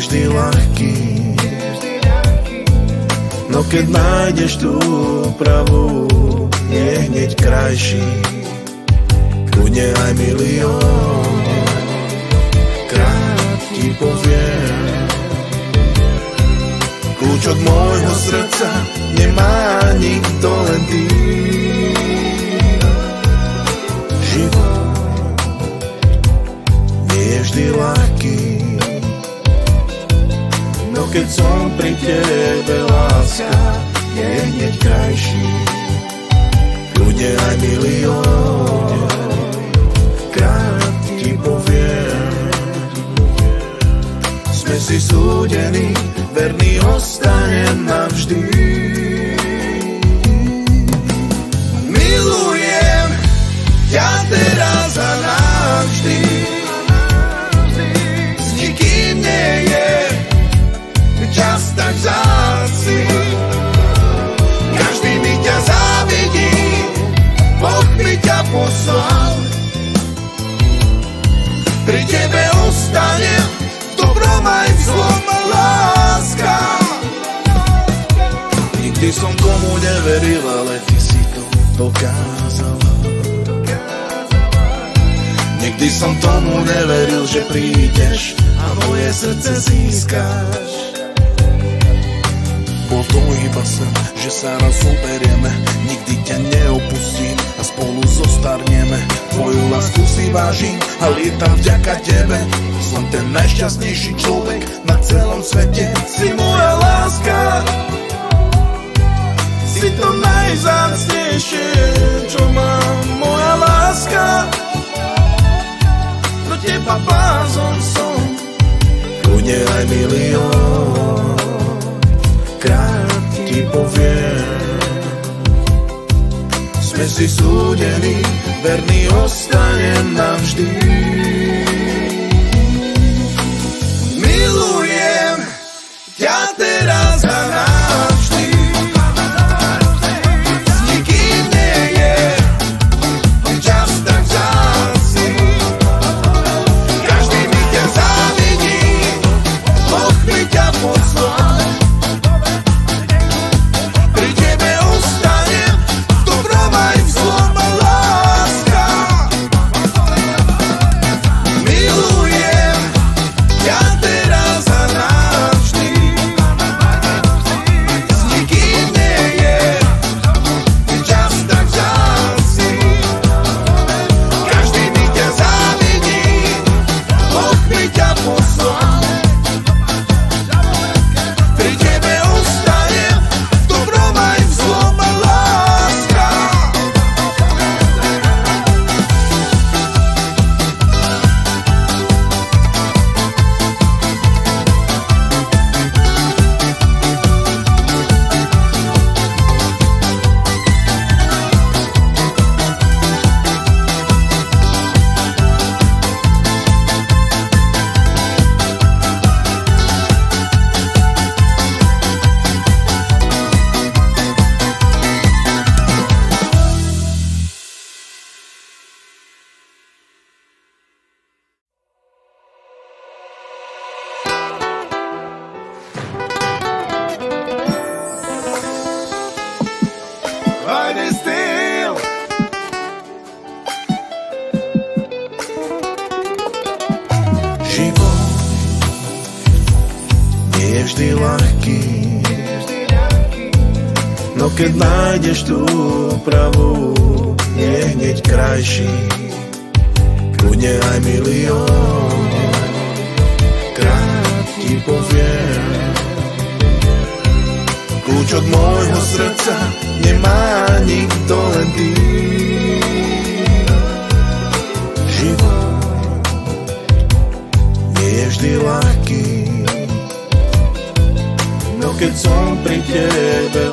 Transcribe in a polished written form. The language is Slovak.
vždy ľahký, no keď nájdeš tú pravú, nie hneď krajší, kľudne aj milión krát ti poviem. Kľúč od môjho srdca nemá nikto, len ty. Život nie je vždy ľahký, no keď som pri tebe, láska je hneď krajší, kľudne aj milión krát ti poviem. Sme si súdení, verný ostanem navždy. Milujem ťa teraz a navždy. S nikým nie je čas tak vzácny. Každý mi ťa závidí, Boh mi ťa poslal. Pri tebe ostanem v dobrom aj v zlom, láska. Nikdy som tomu neveril, ale ty si to dokázala. Nikdy som tomu neveril, že prídeš a moje srdce získaš. Bol to iba sen, že sa raz uberieme, nikdy ťa neopustím a spolu zostarneme. Tvoju lásku si vážim a lietam vďaka tebe. Som ten najšťastnejší človek na celom svete. Si moja láska, si to najvzácnejšie, čo mám. Moja láska, do teba blázon som, kľudne aj milión krát ti poviem. Sme si súdení, verný ostanem navždy. Milujem ťa teraz a navždy. S nikým nie je čas tak vzácny. Každý mi ťa závidí, Boh mi ťa poslal. Pri tebe ostanem v dobrom aj v zlom, láska. Milujem ťa teraz a navždy. S nikým nie je čas tak vzácny. Každý mi ťa závidí, Boh mi ťa poslal. Pri tebe ostanem v dobrom aj v zlom, láska. Riding still. Život nie je vždy ľahký, no keď nájdeš tú pravú, nie hneď krajší, kľudne aj milión krát ti poviem. Kľúč od môjho srdca nemá nikto, len ty. Život nie je vždy ľahký, no keď som pri tebe.